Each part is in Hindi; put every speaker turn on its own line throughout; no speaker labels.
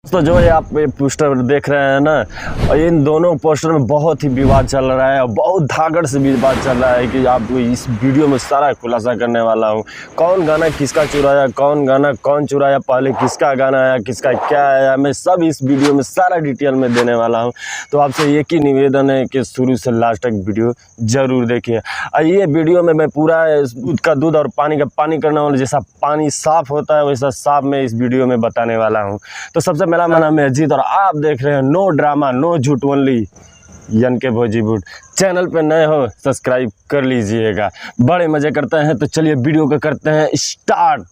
तो जो ये आप ये पोस्टर देख रहे हैं ना, और इन दोनों पोस्टर में बहुत ही विवाद चल रहा है और बहुत धाकड़ से विवाद चल रहा है कि आपको इस वीडियो में सारा खुलासा करने वाला हूँ। कौन गाना किसका चुराया, कौन गाना कौन चुराया, पहले किसका गाना आया, किसका क्या आया, मैं सब इस वीडियो में सारा डिटेल में देने वाला हूँ। तो आपसे एक ही निवेदन है कि शुरू से लास्ट तक वीडियो ज़रूर देखिए। और ये वीडियो में मैं पूरा दूध का दूध और पानी का पानी करने वाला, जैसा पानी साफ़ होता है वैसा साफ मैं इस वीडियो में बताने वाला हूँ। तो सबसे मेरा नाम है अजीत और आप देख रहे हैं नो ड्रामा नो झूठ ओनली यानी के भोजीपुर। चैनल पे नए हो सब्सक्राइब कर लीजिएगा। बड़े मज़े करते हैं तो चलिए वीडियो को करते हैं स्टार्ट।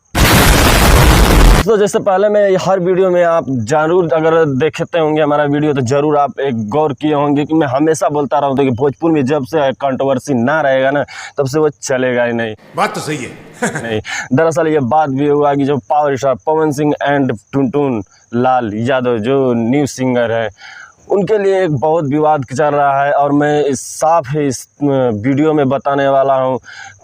तो जैसे पहले मैं हर वीडियो में आप ज़रूर अगर देखते होंगे हमारा वीडियो तो ज़रूर आप एक गौर किए होंगे कि मैं हमेशा बोलता रहा हूँ कि भोजपुर में जब से कंट्रोवर्सी ना रहेगा ना तब से वो चलेगा ही नहीं।
बात तो सही है।
नहीं, दरअसल ये बात भी हुआ कि जो power star Pawan Singh and Tuntun Lal Yadav जो न्यू सिंगर है उनके लिए एक बहुत विवाद चल रहा है और मैं इस साफ ही इस वीडियो में बताने वाला हूं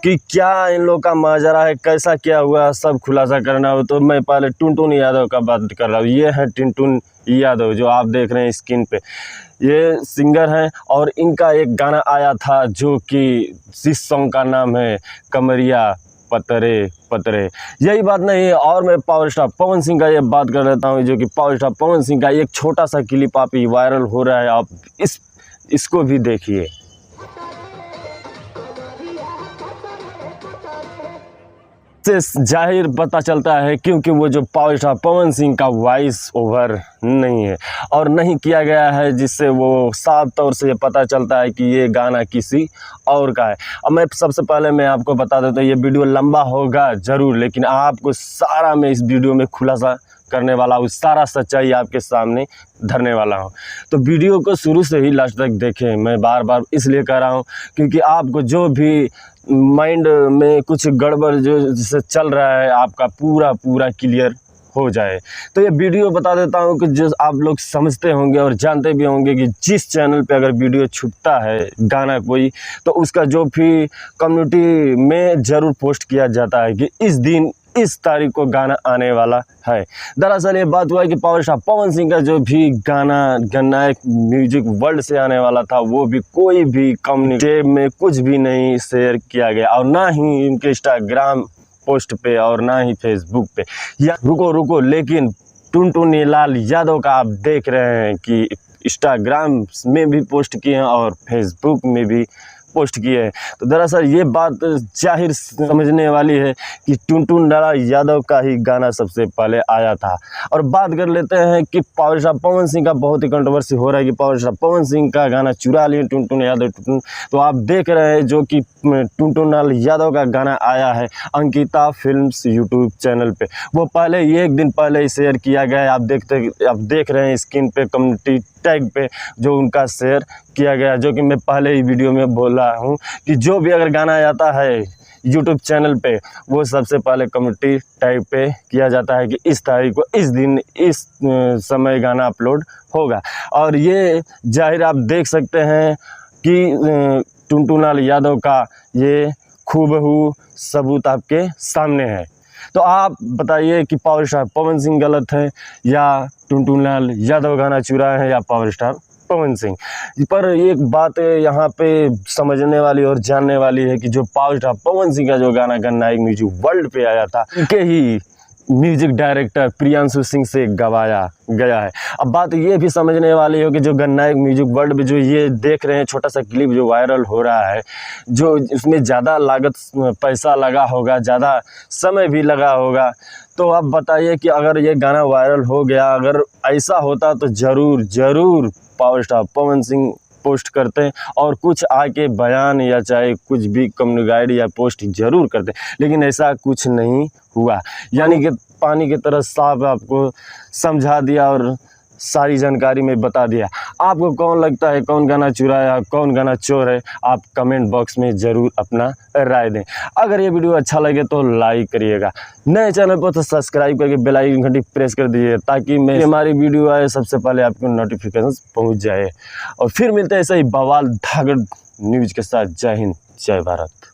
कि क्या इन लोग का माजरा है, कैसा क्या हुआ, सब खुलासा करना हो। तो मैं पहले टुनटुन यादव का बात कर रहा हूँ। ये है टुनटुन यादव जो आप देख रहे हैं स्क्रीन पे, ये सिंगर हैं और इनका एक गाना आया था जो कि इस सॉन्ग का नाम है कमरिया पतरे पतरे। यही बात नहीं है और मैं पावर स्टार पवन सिंह का ये बात कर लेता हूँ जो कि पावर स्टार पवन सिंह का एक छोटा सा क्लिप आप ही वायरल हो रहा है, आप इसको भी देखिए। से जाहिर पता चलता है क्योंकि वो जो पावर स्टार पवन सिंह का वॉइस ओवर नहीं है और नहीं किया गया है, जिससे वो साफ तौर से ये पता चलता है कि ये गाना किसी और का है। अब मैं सबसे पहले मैं आपको बता देता हूँ ये वीडियो लंबा होगा ज़रूर, लेकिन आपको सारा मैं इस वीडियो में खुलासा करने वाला हूँ, सारा सच्चाई आपके सामने धरने वाला हूँ। तो वीडियो को शुरू से ही लास्ट तक देखें। मैं बार बार इसलिए कह रहा हूँ क्योंकि आपको जो भी माइंड में कुछ गड़बड़ जो जिससे चल रहा है आपका पूरा क्लियर हो जाए। तो ये वीडियो बता देता हूँ कि जो आप लोग समझते होंगे और जानते भी होंगे कि जिस चैनल पे अगर वीडियो छुपता है गाना कोई तो उसका जो भी कम्युनिटी में ज़रूर पोस्ट किया जाता है कि इस दिन इस तारीख को गाना आने वाला है। दरअसल ये बात हुआ है कि पावर स्टार पवन सिंह का जो भी गाना गन्नायक म्यूजिक वर्ल्ड से आने वाला था वो भी कोई भी कम्युनिटी में कुछ भी नहीं शेयर किया गया और ना ही इनके इंस्टाग्राम पोस्ट पे और ना ही फेसबुक पे। या रुको लेकिन टुनटुन लाल यादव का आप देख रहे हैं कि इंस्टाग्राम में भी पोस्ट किए हैं और फेसबुक में भी पोस्ट किए हैं। तो दरअसल ये बात जाहिर समझने वाली है कि टुनटुन यादव का ही गाना सबसे पहले आया था। और बात कर लेते हैं कि पावर स्टार पवन सिंह का बहुत ही कंट्रोवर्सी हो रहा है कि पावर स्टार पवन सिंह का गाना चुरा लिए टुनटुन यादव। तो आप देख रहे हैं जो कि टुनटुन यादव का गाना आया है अंकिता फिल्म्स यूट्यूब चैनल पे। वो पहले एक दिन पहले ही शेयर किया गया है। आप देख रहे हैं स्क्रीन पे कम्युनिटी टैग पे जो उनका शेयर किया गया, जो कि मैं पहले ही वीडियो में बोला हूँ कि जो भी अगर गाना आता है यूट्यूब चैनल पे वो सबसे पहले कम्युनिटी टैग पे किया जाता है कि इस तारीख को इस दिन इस समय गाना अपलोड होगा। और ये जाहिर आप देख सकते हैं कि टुनटुन यादव का ये खूबहू सबूत आपके सामने है। तो आप बताइए कि पावर स्टार पवन सिंह गलत है या टुनटुन यादव गाना चुरा है या पावर स्टार पवन सिंह। पर एक बात यहाँ पे समझने वाली और जानने वाली है कि जो पावर स्टार पवन सिंह का जो गाना गन्नायक म्यूजिक वर्ल्ड पे आया था उनके ही म्यूजिक डायरेक्टर प्रियांशु सिंह से गवाया गया है। अब बात ये भी समझने वाली हो कि जो गन्नायक म्यूजिक वर्ल्ड में जो ये देख रहे हैं छोटा सा क्लिप जो वायरल हो रहा है, जो इसमें ज़्यादा लागत पैसा लगा होगा, ज़्यादा समय भी लगा होगा। तो आप बताइए कि अगर ये गाना वायरल हो गया, अगर ऐसा होता तो ज़रूर power star Pawan Singh post करते हैं और कुछ आके बयान या चाहे कुछ भी कम्युनिटी या पोस्ट ज़रूर करते, लेकिन ऐसा कुछ नहीं हुआ। यानी कि पानी की तरह साफ आपको समझा दिया और सारी जानकारी में बता दिया। आपको कौन लगता है कौन गाना चुराया कौन गाना चोर है, आप कमेंट बॉक्स में ज़रूर अपना राय दें। अगर ये वीडियो अच्छा लगे तो लाइक करिएगा, नए चैनल पर तो सब्सक्राइब करके बेल आइकन घंटी प्रेस कर दीजिए ताकि मैं हमारी वीडियो आए सबसे पहले आपको नोटिफिकेशन पहुंच जाए। और फिर मिलते हैं ऐसे ही बवाल धागड़ न्यूज़ के साथ। जय हिंद जय भारत।